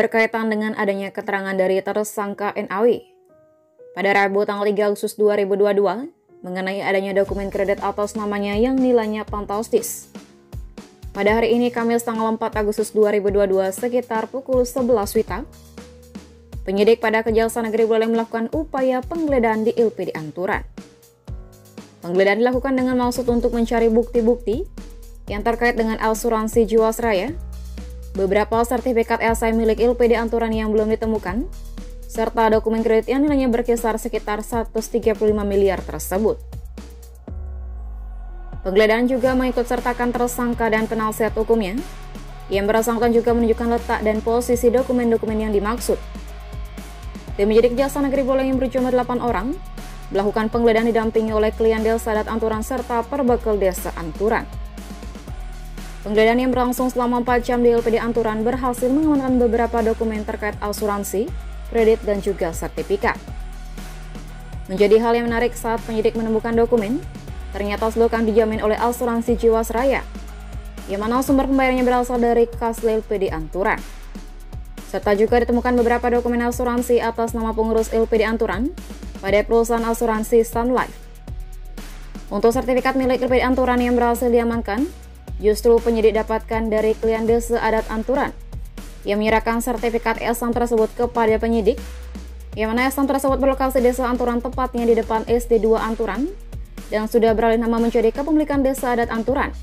berkaitan dengan adanya keterangan dari tersangka NAW pada Rabu tanggal 3 Agustus 2022 mengenai adanya dokumen kredit atas namanya yang nilainya fantastis. Pada hari ini, Kamis tanggal 4 Agustus 2022 sekitar pukul 11 WITA, penyidik pada Kejaksaan Negeri Buleleng melakukan upaya penggeledahan di LPD Anturan. Penggeledahan dilakukan dengan maksud untuk mencari bukti-bukti yang terkait dengan asuransi Jiwasraya, beberapa sertifikat ESI milik LPD Anturan yang belum ditemukan, serta dokumen kredit yang nilainya berkisar sekitar 135 miliar tersebut. Penggeledahan juga mengikutsertakan tersangka dan penasihat hukumnya, yang bersangkutan juga menunjukkan letak dan posisi dokumen-dokumen yang dimaksud. Tim penyidik Kejaksaan Negeri Buleleng yang berjumlah 8 orang melakukan penggeledahan didampingi oleh klien Desa Adat Anturan serta Perbakel Desa Anturan. Penggeledahan yang berlangsung selama 4 jam di LPD Anturan berhasil mengamankan beberapa dokumen terkait asuransi, kredit, dan juga sertifikat. Menjadi hal yang menarik saat penyidik menemukan dokumen, ternyata seluruhnya dijamin oleh asuransi Jiwasraya, yang mana sumber pembayarannya berasal dari kas LPD Anturan. Serta juga ditemukan beberapa dokumen asuransi atas nama pengurus LPD Anturan pada perusahaan asuransi Sun Life. Untuk sertifikat milik LPD Anturan yang berhasil diamankan, justru penyidik dapatkan dari klien Desa Adat Anturan yang menyerahkan sertifikat ESAN tersebut kepada penyidik, yang mana ESAN tersebut berlokasi Desa Anturan tepatnya di depan SD2 Anturan dan sudah beralih nama menjadi kepemilikan Desa Adat Anturan,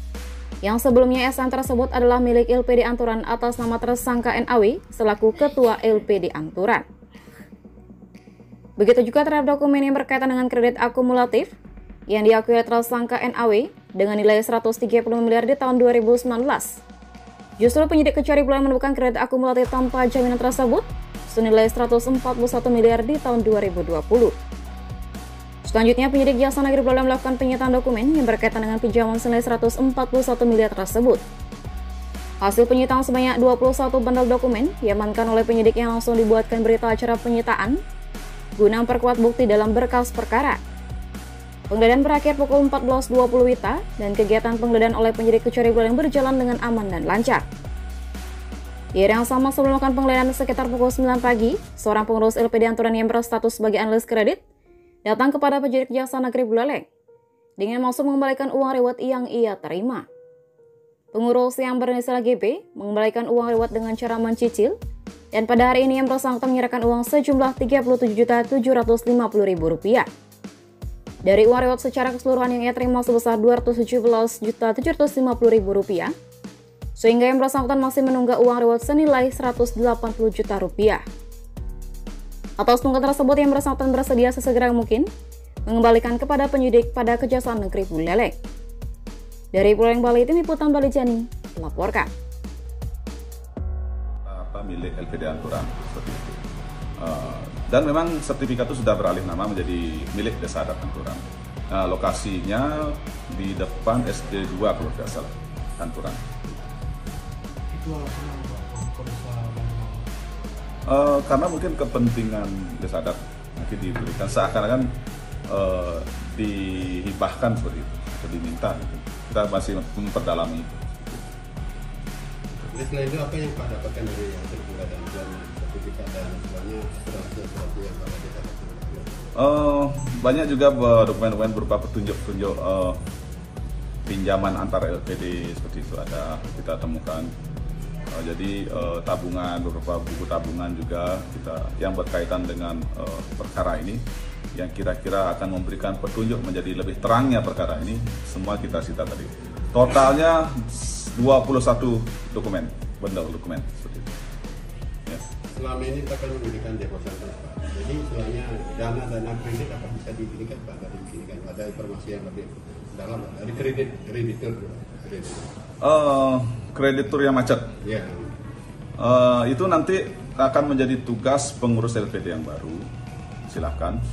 yang sebelumnya ESAN tersebut adalah milik LPD Anturan atas nama tersangka NAW selaku ketua LPD Anturan. Begitu juga terhadap dokumen yang berkaitan dengan kredit akumulatif yang diakui tersangka NAW dengan nilai 130 miliar di tahun 2019. Justru penyidik Kejari Buleleng menemukan kredit akumulatif tanpa jaminan tersebut senilai 141 miliar di tahun 2020. Selanjutnya, penyidik Kejaksaan Negeri Buleleng melakukan penyitaan dokumen yang berkaitan dengan pinjaman senilai 141 miliar tersebut. Hasil penyitaan sebanyak 21 bundle dokumen diamankan oleh penyidik yang langsung dibuatkan berita acara penyitaan guna memperkuat bukti dalam berkas perkara. Penggeledahan berakhir pukul 14.20 WITA dan kegiatan penggeledahan oleh penyidik Kejari Buleleng berjalan dengan aman dan lancar. Di hari yang sama sebelum melakukan penggeledahan sekitar pukul 9 pagi, seorang pengurus LPD Anturan yang berstatus sebagai analis kredit datang kepada penyidik Kejaksaan Negeri Buleleng dengan maksud mengembalikan uang reward yang ia terima. Pengurus yang berinisial GB mengembalikan uang reward dengan cara mencicil, dan pada hari ini yang bersangkutan menyerahkan uang sejumlah Rp37.750.000. Dari uang reward secara keseluruhan yang ia terima sebesar Rp217.750.000, sehingga yang bersangkutan masih menunggak uang reward senilai Rp180 juta. Atas tunggakan tersebut, yang bersangkutan bersedia sesegera mungkin mengembalikan kepada penyidik pada Kejaksaan Negeri Buleleng. Dari Buleleng, Bali, Tim Liputan Bali Jani melaporkan. Milik LPD Anturan seperti itu. Dan memang sertifikat itu sudah beralih nama menjadi milik Desa Adat Anturan. Lokasinya di depan SD2 kalau tidak salah, Anturan. Itu alasannya karena mungkin kepentingan Desa Adat mungkin diberikan seakan-akan dihibahkan seperti itu atau diminta. Gitu. Kita masih memperdalami itu. Selain itu, apa yang Pak dapatkan dari hasil penggeledahan dan sertifikat dan sebagainya, asuransi yang Pak dapatkan? Banyak juga dokumen-dokumen berupa petunjuk-petunjuk pinjaman antar LPD seperti itu ada kita temukan. Jadi tabungan, beberapa buku tabungan juga kita yang berkaitan dengan perkara ini yang kira-kira akan memberikan petunjuk menjadi lebih terangnya perkara ini, semua kita sita tadi. Totalnya 21 dokumen, bundle dokumen seperti itu. Ya. Selama ini kita kan memberikan deposit, Pak. Jadi istilahnya dana kredit apa bisa diberikan, Pak? Dari sini kan ada informasi yang lebih dalam dari kreditur. Kreditur yang macet. Ya. Itu nanti akan menjadi tugas pengurus LPD yang baru. Silahkan.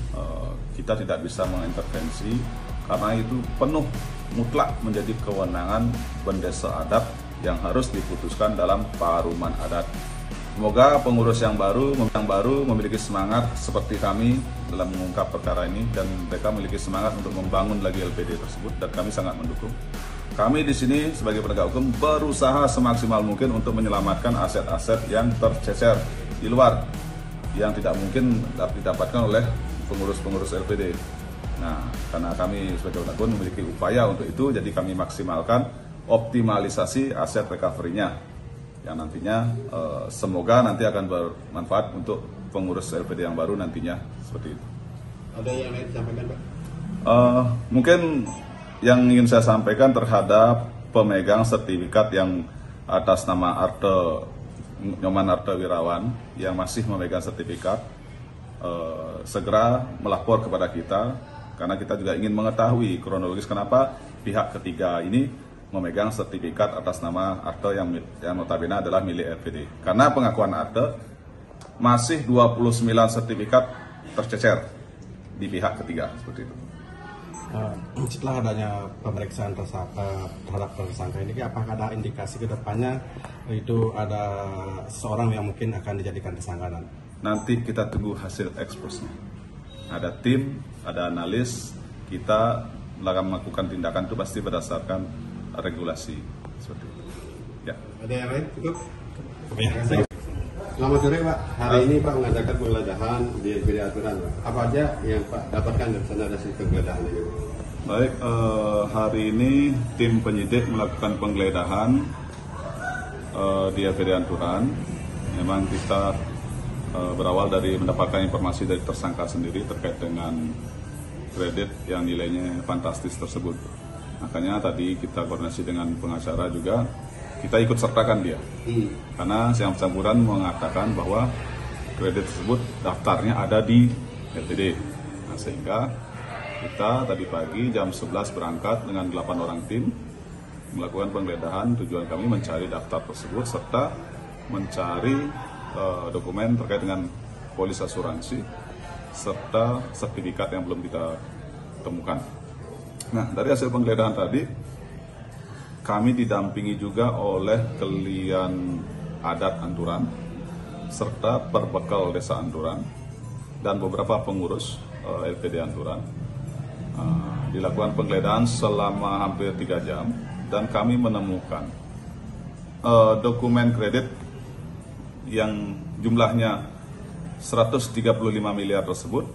Kita tidak bisa mengintervensi karena itu penuh mutlak menjadi kewenangan Bendesa Adat yang harus diputuskan dalam paruman adat. Semoga pengurus yang baru memiliki semangat seperti kami dalam mengungkap perkara ini dan mereka memiliki semangat untuk membangun lagi LPD tersebut dan kami sangat mendukung. Kami di sini sebagai penegak hukum berusaha semaksimal mungkin untuk menyelamatkan aset-aset yang tercecer di luar yang tidak mungkin didapatkan oleh pengurus-pengurus LPD. Nah, karena kami sebagai Unakun memiliki upaya untuk itu, jadi kami maksimalkan optimalisasi aset recovery-nya yang nantinya semoga nanti akan bermanfaat untuk pengurus LPD yang baru nantinya, seperti itu. Ada yang lain disampaikan, Pak? Mungkin yang ingin saya sampaikan terhadap pemegang sertifikat yang atas nama Nyoman Arte Wirawan yang masih memegang sertifikat, segera melapor kepada kita, karena kita juga ingin mengetahui kronologis kenapa pihak ketiga ini memegang sertifikat atas nama Arte yang notabene adalah milik LPD. Karena pengakuan Arte masih 29 sertifikat tercecer di pihak ketiga, seperti itu. Setelah adanya pemeriksaan terhadap tersangka ini, apakah ada indikasi ke depannya itu ada seseorang yang mungkin akan dijadikan tersangka? Nanti kita tunggu hasil eksposnya. Ada tim, ada analis, kita akan melakukan tindakan itu pasti berdasarkan regulasi, seperti itu. Ya. Ada yang lain? Cukup? Ya. Selamat sore, Pak. Hari ini Pak mengadakan penggeledahan di LPD Aturan, Pak. Apa aja yang Pak dapatkan dari sana hasil penggeledahan ini? Baik, hari ini tim penyidik melakukan penggeledahan di LPD Aturan. Memang kita berawal dari mendapatkan informasi dari tersangka sendiri terkait dengan kredit yang nilainya fantastis tersebut. Makanya tadi kita koordinasi dengan pengacara juga, kita ikut sertakan dia. Karena yang bersangkutan mengatakan bahwa kredit tersebut daftarnya ada di LPD. Nah, sehingga kita tadi pagi jam 11 berangkat dengan 8 orang tim melakukan penggeledahan. Tujuan kami mencari daftar tersebut serta mencari dokumen terkait dengan polis asuransi serta sertifikat yang belum kita temukan. Nah, dari hasil penggeledahan tadi, kami didampingi juga oleh Kelian Adat Anturan serta Perbekal Desa Anturan dan beberapa pengurus LPD Anturan. Dilakukan penggeledahan selama hampir 3 jam dan kami menemukan dokumen kredit yang jumlahnya 135 miliar tersebut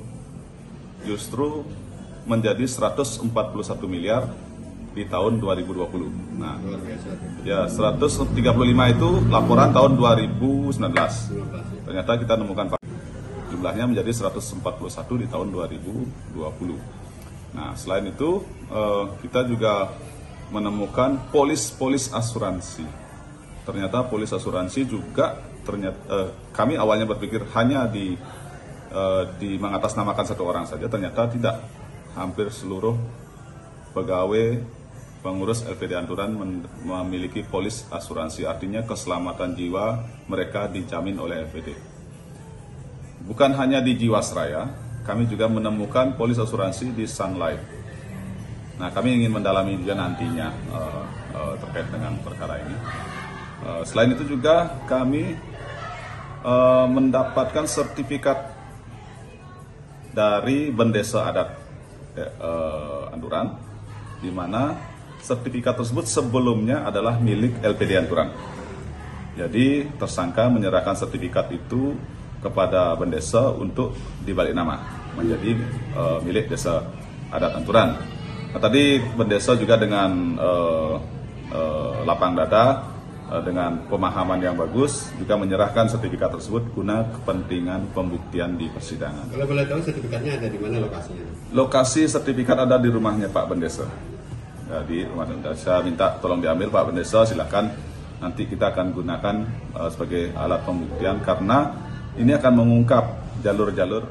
justru menjadi 141 miliar di tahun 2020. Nah, ya 135 itu laporan tahun 2019. Ternyata kita menemukan jumlahnya menjadi 141 di tahun 2020. Nah, selain itu kita juga menemukan polis asuransi. Ternyata polis asuransi juga kami awalnya berpikir hanya di mengatasnamakan satu orang saja, ternyata tidak. Hampir seluruh pegawai pengurus LPD Anturan memiliki polis asuransi, artinya keselamatan jiwa mereka dijamin oleh LPD. Bukan hanya di Jiwasraya, kami juga menemukan polis asuransi di Sun Life. Nah, kami ingin mendalami juga nantinya terkait dengan perkara ini. Selain itu juga kami mendapatkan sertifikat dari Bendesa Adat Anturan, di mana sertifikat tersebut sebelumnya adalah milik LPD Anturan. Jadi tersangka menyerahkan sertifikat itu kepada Bendesa untuk dibalik nama menjadi milik Desa Adat Anturan. Nah, tadi Bendesa juga dengan lapang dada, dengan pemahaman yang bagus juga menyerahkan sertifikat tersebut guna kepentingan pembuktian di persidangan. Kalau boleh tahu sertifikatnya ada di mana lokasinya? Lokasi sertifikat ada di rumahnya Pak Bendesa. Jadi rumah Bendesa, minta tolong diambil Pak Bendesa, silakan. Nanti kita akan gunakan sebagai alat pembuktian karena ini akan mengungkap jalur-jalur